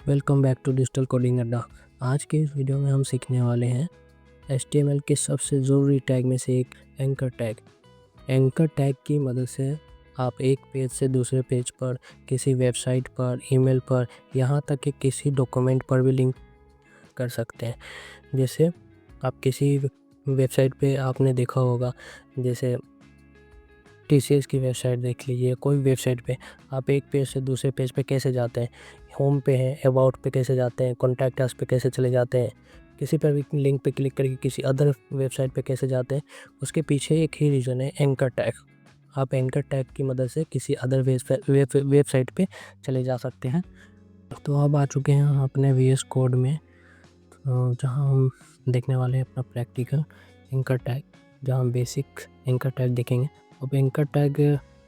Welcome back to digital coding Adda. आज के इस वीडियो में हम सीखने वाले हैं HTML के सबसे ज़रूरी टैग में से एक एंकर टैग। एंकर टैग की मदद से आप एक पेज से दूसरे पेज पर, किसी वेबसाइट पर, ईमेल पर, यहाँ तक कि किसी डॉक्यूमेंट पर भी लिंक कर सकते हैं। जैसे आप किसी वेबसाइट पे आपने देखा होगा, जैसे TCS की वेबसाइट देख लीजिए, कोई वेबसाइट पे आप एक पेज से दूसरे पेज पे कैसे जाते हैं, होम पे हैं, अबाउट पे कैसे जाते हैं, कॉन्टैक्ट अस पे कैसे चले जाते हैं, किसी पर भी लिंक पे क्लिक करके किसी अदर वेबसाइट पे कैसे जाते हैं, उसके पीछे एक ही रीज़न है, एंकर टैग। आप एंकर टैग की मदद से किसी अदर वेबसाइट पे चले जा सकते हैं। तो अब आ चुके हैं हम अपने VS कोड में, जहाँ हम देखने वाले हैं अपना प्रैक्टिकल एंकर टैग, जहाँ हम बेसिक एंकर टैग देखेंगे। अब एंकर टैग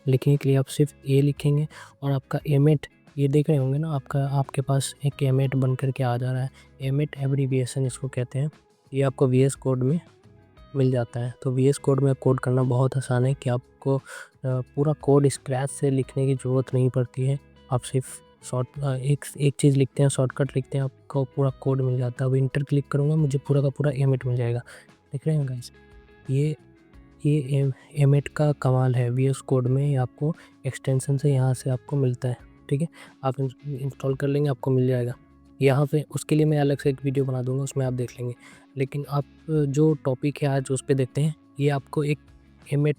लिखने के लिए आप सिर्फ ए लिखेंगे और आपका एमेट, ये देख रहे होंगे ना, आपके पास एक एमेट बन करके आ जा रहा है। एमेट एब्रीविएशन इसको कहते हैं। ये आपको VS कोड में मिल जाता है। तो VS कोड में कोड करना बहुत आसान है कि आपको पूरा कोड स्क्रैच से लिखने की ज़रूरत नहीं पड़ती है। आप सिर्फ एक चीज़ लिखते हैं, शॉर्टकट लिखते हैं, आपको पूरा कोड मिल जाता है। अब इंटर क्लिक करूँगा, मुझे पूरा का पूरा एमेट मिल जाएगा। देख रहे हैं गाइस, ये एमेट का कमाल है। VS कोड में आपको एक्सटेंशन से यहाँ से आपको मिलता है। ठीक है, आप इंस्टॉल कर लेंगे, आपको मिल जाएगा यहाँ पे। उसके लिए मैं अलग से एक वीडियो बना दूंगा, उसमें आप देख लेंगे। लेकिन आप जो टॉपिक है आज उस पर देखते हैं। ये आपको एक एमेट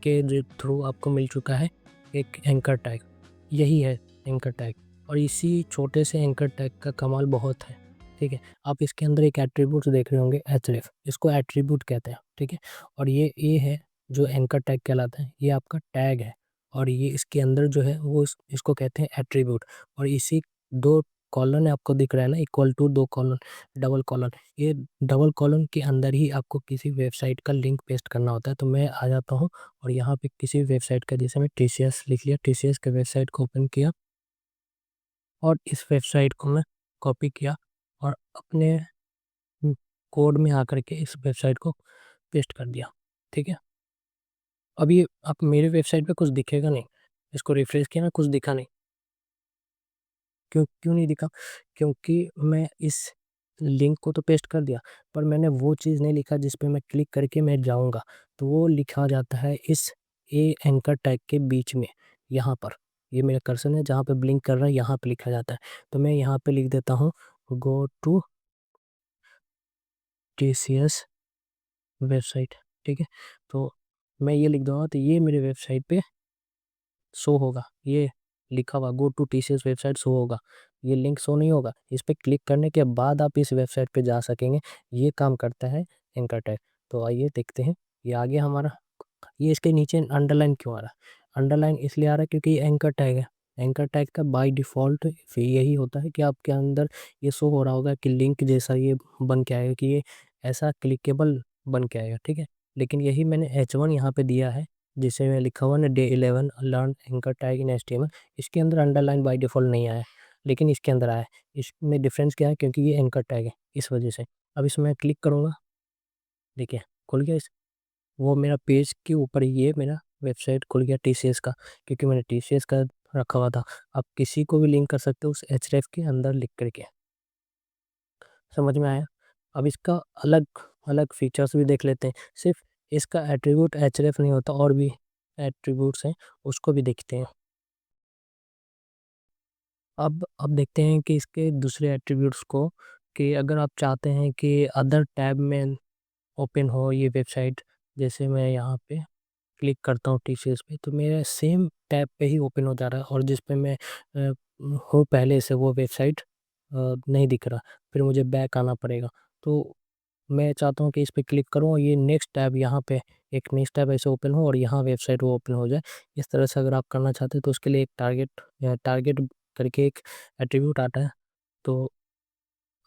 के थ्रू आपको मिल चुका है एक एंकर टैग। यही है एंकर टैग, और इसी छोटे से एंकर टैग का कमाल बहुत है। ठीक है, आप इसके अंदर एक एट्रीब्यूट देख रहे होंगे, href, इसको एट्रीब्यूट कहते हैं। ठीक है, और ये है जो एंकर टैग कहलाता है, ये आपका टैग है। और ये इसके अंदर जो है वो इसको कहते हैं एट्रीब्यूट। और इसी दो कॉलन आपको दिख रहा है ना, इक्वल टू, दो कॉलन, डबल कॉलन, ये डबल कॉलन के अंदर ही आपको किसी वेबसाइट का लिंक पेस्ट करना होता है। तो मैं आ जाता हूँ और यहाँ पे किसी वेबसाइट का, जैसे मैं TCS लिख लिया, TCS के वेबसाइट को ओपन किया और इस वेबसाइट को मैं कॉपी किया और अपने कोड में आकर के इस वेबसाइट को पेस्ट कर दिया। ठीक है, अब ये आप मेरे वेबसाइट पे कुछ दिखेगा नहीं। इसको रिफ्रेश किया ना, कुछ दिखा नहीं। क्यों नहीं दिखा? क्योंकि मैं इस लिंक को तो पेस्ट कर दिया, पर मैंने वो चीज़ नहीं लिखा जिस पे मैं क्लिक करके मैं जाऊंगा। तो वो लिखा जाता है इस एंकर टैग के बीच में, यहाँ पर। ये मेरा कर्सर है, जहाँ पे ब्लिंक कर रहा है यहाँ पे लिखा जाता है। तो मैं यहाँ पे लिख देता हूँ, गो टू TCS वेबसाइट। ठीक है, तो मैं ये लिख दूंगा, तो ये मेरे वेबसाइट पे शो होगा। ये लिखा हुआ go to TCS website show होगा। ये लिंक शो नहीं होगा। इस पर क्लिक करने के बाद आप इस वेबसाइट पे जा सकेंगे। ये काम करता है एंकर टैग। तो आइए देखते हैं, ये आ गया हमारा। ये इसके नीचे अंडरलाइन क्यों आ रहा है? अंडरलाइन इसलिए आ रहा है क्योंकि ये एंकर टैग है। एंकर टैग का बाय डिफ़ॉल्ट फिर यही होता है कि आपके अंदर ये शो हो रहा होगा कि लिंक जैसा ये बन के आएगा, कि ये ऐसा क्लिकेबल बन के आएगा। ठीक है, लेकिन यही मैंने H1 यहाँ पे दिया है, जिसे मैं लिखा हुआ ना, Day 11 learn anchor tag in HTML। इसके अंदर अंडरलाइन बाय डिफ़ॉल्ट नहीं आया है, लेकिन इसके अंदर आया है। इसमें डिफरेंस क्या है? क्योंकि ये एंकर टैग है, इस वजह से। अब इसमें क्लिक करूँगा, देखिए खुल गया। वो मेरा पेज के ऊपर ही ये मेरा वेबसाइट खुल गया TCS का, क्योंकि मैंने TCS का रखा हुआ था। आप किसी को भी लिंक कर सकते हो उस href के अंदर लिख करके। समझ में आया? अब इसका अलग अलग फीचर्स भी देख लेते हैं। सिर्फ इसका एट्रीब्यूट href नहीं होता, और भी एट्रीब्यूट्स हैं, उसको भी देखते हैं। अब देखते हैं कि इसके दूसरे एट्रीब्यूट्स को, कि अगर आप चाहते हैं कि अदर टैब में ओपन हो ये वेबसाइट, जैसे मैं यहाँ पे क्लिक करता हूँ TCS पे, तो मेरे सेम टैब पे ही ओपन हो जा रहा है, और जिस पे मैं हूँ पहले से, वो वेबसाइट नहीं दिख रहा। फिर मुझे बैक आना पड़ेगा। तो मैं चाहता हूँ कि इस पे क्लिक करूँ और ये नेक्स्ट टैब, यहाँ पे एक नेक्स्ट टैब ऐसे ओपन हो और यहाँ वेबसाइट वो ओपन हो जाए। इस तरह से अगर आप करना चाहते हैं तो उसके लिए एक टारगेट करके एक एट्रीब्यूट आता है। तो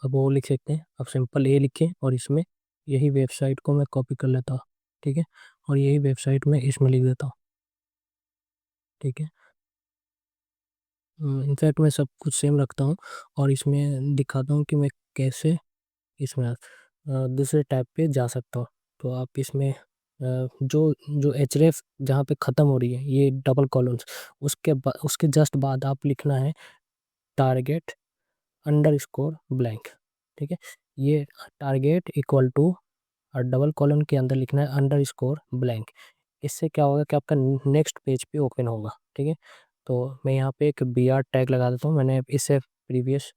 अब वो लिख सकते हैं, अब सिंपल ये लिखें और इसमें यही वेबसाइट को मैं कॉपी कर लेता हूँ। ठीक है, और यही वेबसाइट में इसमें लिख देता हूँ। ठीक है, इनफैक्ट मैं सब कुछ सेम रखता हूँ और इसमें दिखाता हूँ कि मैं कैसे इसमें दूसरे टैब पे जा सकता हूँ। तो आप इसमें जो जो href जहाँ पे ख़त्म हो रही है, ये डबल कॉलम्स, उसके जस्ट बाद आप लिखना है टारगेट अंडर स्कोर ब्लैंक। ठीक है, ये टारगेट इक्वल टू और डबल कॉलन के अंदर लिखना है अंडर स्कोर ब्लैंक। इससे क्या होगा कि आपका नेक्स्ट पेज पे ओपन होगा। ठीक है, तो मैं यहाँ पे एक बी आर टैग लगा देता हूँ। मैंने इससे प्रीवियस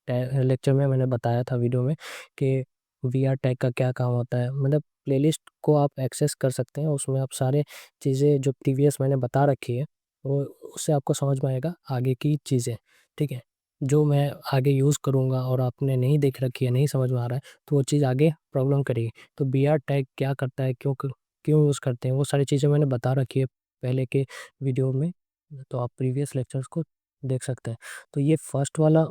लेक्चर में मैंने बताया था वीडियो में कि वी आर टैग का क्या काम होता है। मतलब प्लेलिस्ट को आप एक्सेस कर सकते हैं, उसमें आप सारे चीज़ें जो प्रीवियस मैंने बता रखी है वो उससे आपको समझ में आएगा आगे की चीज़ें। ठीक है, जो मैं आगे यूज़ करूँगा और आपने नहीं देख रखी है, नहीं समझ में आ रहा है, तो वो चीज़ आगे प्रॉब्लम करेगी। तो बी आर टैग क्या करता है, क्यों क्यों यूज़ करते हैं, वो सारी चीज़ें मैंने बता रखी है पहले के वीडियो में, तो आप प्रीवियस लेक्चर्स को देख सकते हैं। तो ये फर्स्ट वाला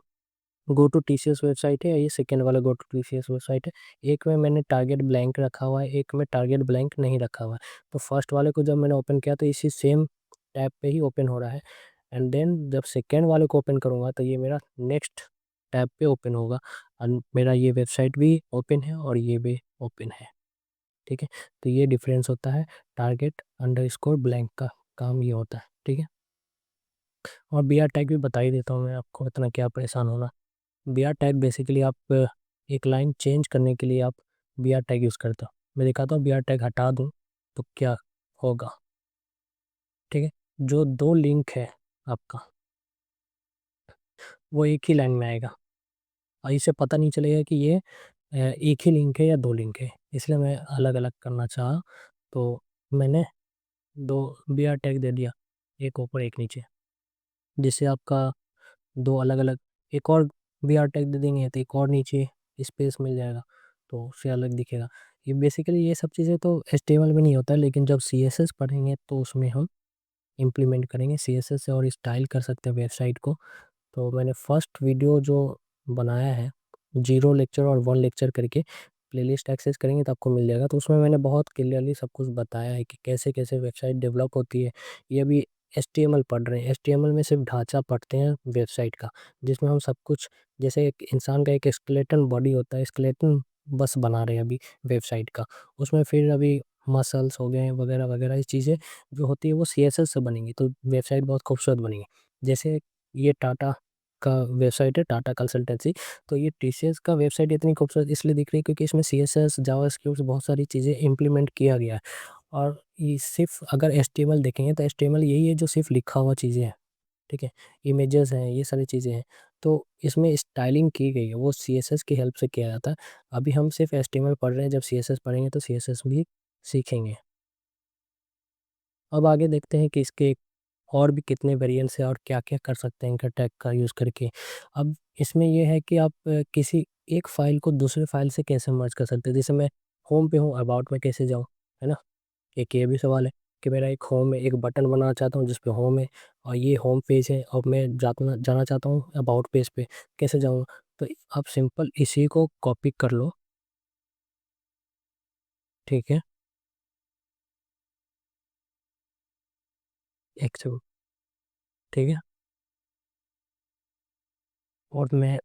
गो टू टीसीएस वेबसाइट है, ये सेकेंड वाला गो टू टीसीएस वेबसाइट है। एक में मैंने टारगेट ब्लैंक रखा हुआ है, एक में टारगेट ब्लैंक नहीं रखा हुआ है। तो फर्स्ट वाले को जब मैंने ओपन किया तो इसी सेम टैब पे ही ओपन हो रहा है। एंड देन जब सेकेंड वाले को ओपन करूँगा तो ये मेरा नेक्स्ट टैब पे ओपन होगा और मेरा ये वेबसाइट भी ओपन है और ये भी ओपन है। ठीक है, तो ये डिफरेंस होता है टारगेट अंडर स्कोर ब्लैंक का, काम ये होता है। ठीक है, और बी आर टैग भी बता ही देता हूँ मैं आपको, इतना क्या परेशान होना। बी आर टैग बेसिकली आप एक लाइन चेंज करने के लिए आप बी आर टैग यूज़ करते हो। मैं दिखाता हूँ बी आर टैग हटा दूँ तो क्या होगा। ठीक है, जो दो लिंक है आपका वो एक ही लाइन में आएगा और इसे पता नहीं चलेगा कि ये एक ही लिंक है या दो लिंक है, इसलिए मैं अलग अलग करना चाहा तो मैंने दो बी आर टैग दे दिया, एक ऊपर एक नीचे, जिससे आपका दो अलग अलग, एक और बी आर टैग दे देंगे तो एक और नीचे स्पेस मिल जाएगा तो उससे अलग दिखेगा। ये बेसिकली ये सब चीज़ें तो HTML में नहीं होता है, लेकिन जब CSS पढ़ेंगे तो उसमें हम इम्प्लीमेंट करेंगे CSS से और स्टाइल कर सकते हैं वेबसाइट को। तो मैंने फर्स्ट वीडियो जो बनाया है 0 लेक्चर और 1 लेक्चर करके, प्लेलिस्ट एक्सेस करेंगे तो आपको मिल जाएगा। तो उसमें मैंने बहुत क्लियरली सब कुछ बताया है कि कैसे कैसे वेबसाइट डेवलप होती है। ये अभी HTML पढ़ रहे हैं, HTML में सिर्फ ढांचा पढ़ते हैं वेबसाइट का, जिसमें हम सब कुछ, जैसे एक इंसान का एक स्केलेटन बॉडी होता है, स्केलेटन बस बना रहे हैं अभी वेबसाइट का। उसमें फिर अभी मसल्स हो गए वगैरह वगैरह, ये चीज़ें जो होती है वो CSS से बनेंगी तो वेबसाइट बहुत खूबसूरत बनेगी। जैसे ये टाटा का वेबसाइट है, टाटा कंसल्टेंसी, तो ये TCS का वेबसाइट इतनी खूबसूरत इसलिए दिख रही है क्योंकि इसमें CSS जावास्क्रिप्ट बहुत सारी चीज़ें इम्प्लीमेंट किया गया है। और ये सिर्फ अगर HTML देखेंगे तो HTML यही है जो सिर्फ लिखा हुआ चीज़ें हैं। ठीक है, इमेजेस हैं, ये सारी चीज़ें हैं, तो इसमें स्टाइलिंग की गई है वो CSS की हेल्प से किया जाता है। अभी हम सिर्फ HTML पढ़ रहे हैं, जब CSS पढ़ेंगे तो CSS भी सीखेंगे। अब आगे देखते हैं कि इसके और भी कितने वेरिएंट्स हैं और क्या-क्या कर सकते हैं इनका टैग का यूज़ करके। अब इसमें ये है कि आप किसी एक फ़ाइल को दूसरे फ़ाइल से कैसे मर्ज कर सकते हैं। जैसे मैं होम पे हूँ, अबाउट में कैसे जाऊँ, है ना? एक ये भी सवाल है कि मेरा एक होम है, एक बटन बनाना चाहता हूँ जिस पे होम है और ये होम पेज है और मैं जाना चाहता हूँ अबाउट पेज पे, कैसे जाऊँ? तो आप सिंपल इसी को कॉपी कर लो, ठीक है? एक सेकंड, ठीक है? और मैं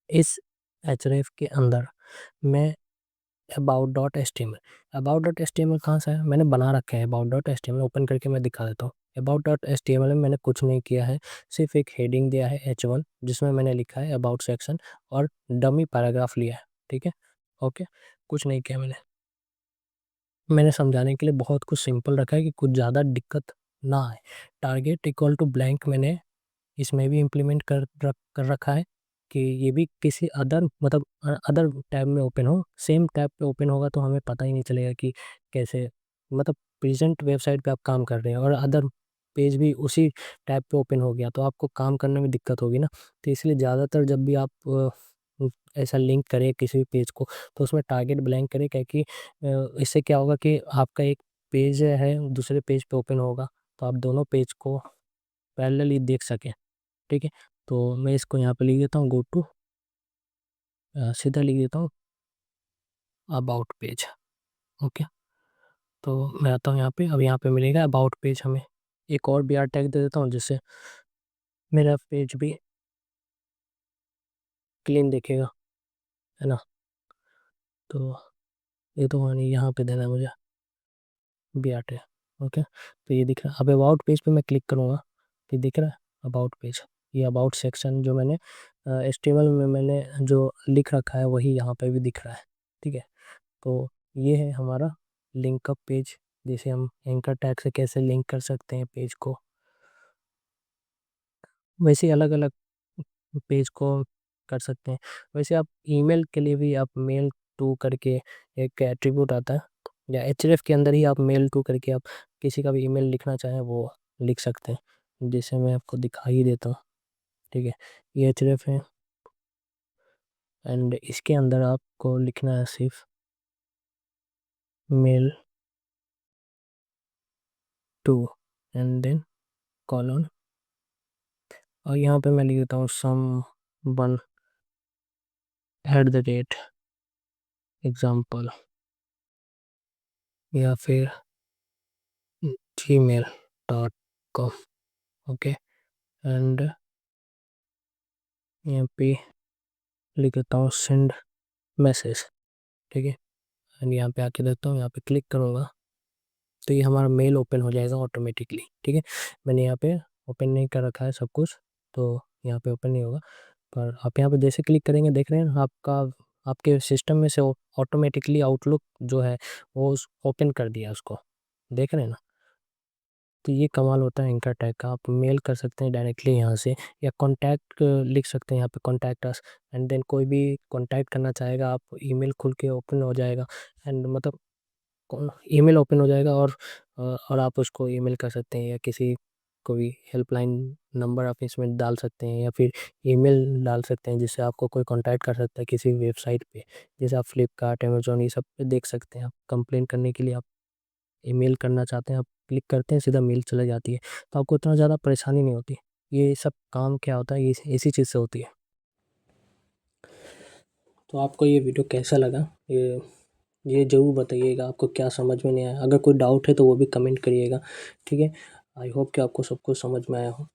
इस href के अंदर मैं अबाउट.html कहाँ से है? मैंने बना रखा है अबाउट.html, ओपन करके मैं दिखा देता हूँ। अबाउट.html में मैंने कुछ नहीं किया है, सिर्फ एक हेडिंग दिया है H1 जिसमें मैंने लिखा है अबाउट सेक्शन और डमी पैराग्राफ लिया है। ठीक है, ओके, कुछ नहीं किया मैंने। मैंने समझाने के लिए बहुत कुछ सिंपल रखा है कि कुछ ज़्यादा दिक्कत ना आए। टारगेट इक्वल टू ब्लैंक मैंने इसमें भी इम्प्लीमेंट कर रखा है कि ये भी किसी अदर, मतलब अदर टैब में ओपन हो, सेम टैब पे ओपन होगा तो हमें पता ही नहीं चलेगा कि कैसे, मतलब प्रेजेंट वेबसाइट पे आप काम कर रहे हैं और अदर पेज भी उसी टैब पे ओपन हो गया तो आपको काम करने में दिक्कत होगी ना। तो इसलिए ज़्यादातर जब भी आप ऐसा लिंक करें किसी भी पेज को तो उसमें टारगेट ब्लैंक करें, क्या कि इससे क्या होगा कि आपका एक पेज है दूसरे पेज पे ओपन होगा तो आप दोनों पेज को पैरेलली देख सकें। ठीक है, तो मैं इसको यहाँ पे लिख देता हूँ गो टू, सीधा लिख देता हूँ अबाउट पेज। ओके, तो मैं आता हूँ यहाँ पे, अब यहाँ पे मिलेगा अबाउट पेज हमें। एक और बी आर टैग दे देता हूँ जिससे मेरा पेज भी क्लीन दिखेगा, है ना? तो ये तो नहीं, यहाँ पे देना है मुझे बी आर टैग। ओके, तो ये दिख रहा है। अब अबाउट पेज पे मैं क्लिक करूँगा तो दिख रहा है अबाउट पेज। ये अबाउट सेक्शन जो मैंने HTML में मैंने जो लिख रखा है वही यहाँ पे भी दिख रहा है। ठीक है, तो ये है हमारा लिंकअप पेज, जिसे हम एंकर टैग से कैसे लिंक कर सकते हैं पेज को। वैसे अलग अलग पेज को कर सकते हैं। वैसे आप ईमेल के लिए भी आप मेल टू करके एक एट्रीब्यूट आता है, या href के अंदर ही आप मेल टू करके आप किसी का भी ईमेल लिखना चाहें वो लिख सकते हैं, जैसे मैं आपको दिखा ही देता हूँ। ठीक है, ये href है एंड इसके अंदर आपको लिखना है सिर्फ mail to and then colon, और यहाँ पे मैं लिख देता हूँ someone at the rate example, या फिर gmail.com। ओके, एंड यहाँ पे लिख देता हूँ सेंड मैसेज। ठीक है, एंड यहाँ पे आके देता हूँ, यहाँ पे क्लिक करूँगा तो ये हमारा मेल ओपन हो जाएगा ऑटोमेटिकली। ठीक है, मैंने यहाँ पे ओपन नहीं कर रखा है सब कुछ, तो यहाँ पे ओपन नहीं होगा, पर आप यहाँ पे जैसे क्लिक करेंगे देख रहे हैं आपका आपके सिस्टम में से ऑटोमेटिकली आउटलुक जो है वो ओपन कर दिया उसको, देख रहे हैं ना। तो ये कमाल होता है एंकर टैग का। आप मेल कर सकते हैं डायरेक्टली यहाँ से, या कॉन्टैक्ट लिख सकते हैं यहाँ पे कॉन्टैक्ट अस, एंड देन कोई भी कॉन्टैक्ट करना चाहेगा आप ईमेल खुल के ओपन हो जाएगा, एंड मतलब ईमेल ओपन हो जाएगा, और आप उसको ईमेल कर सकते हैं, या किसी को भी हेल्पलाइन नंबर आप इसमें डाल सकते हैं, या फिर ईमेल डाल सकते हैं जिससे आपको कोई कांटेक्ट कर सकता है किसी वेबसाइट पे, जैसे आप फ्लिपकार्ट अमेजोन ये सब पे देख सकते हैं। आप कंप्लेन करने के लिए आप ईमेल करना चाहते हैं, आप क्लिक करते हैं सीधा मेल चला जाती है, तो आपको इतना ज़्यादा परेशानी नहीं होती। ये सब काम क्या होता है, ये इसी चीज़ से होती है। तो आपको ये वीडियो कैसा लगा, ये ज़रूर बताइएगा, आपको क्या समझ में नहीं आया। अगर कोई डाउट है तो वो भी कमेंट करिएगा। ठीक है, आई होप कि आपको सब कुछ समझ में आया हो।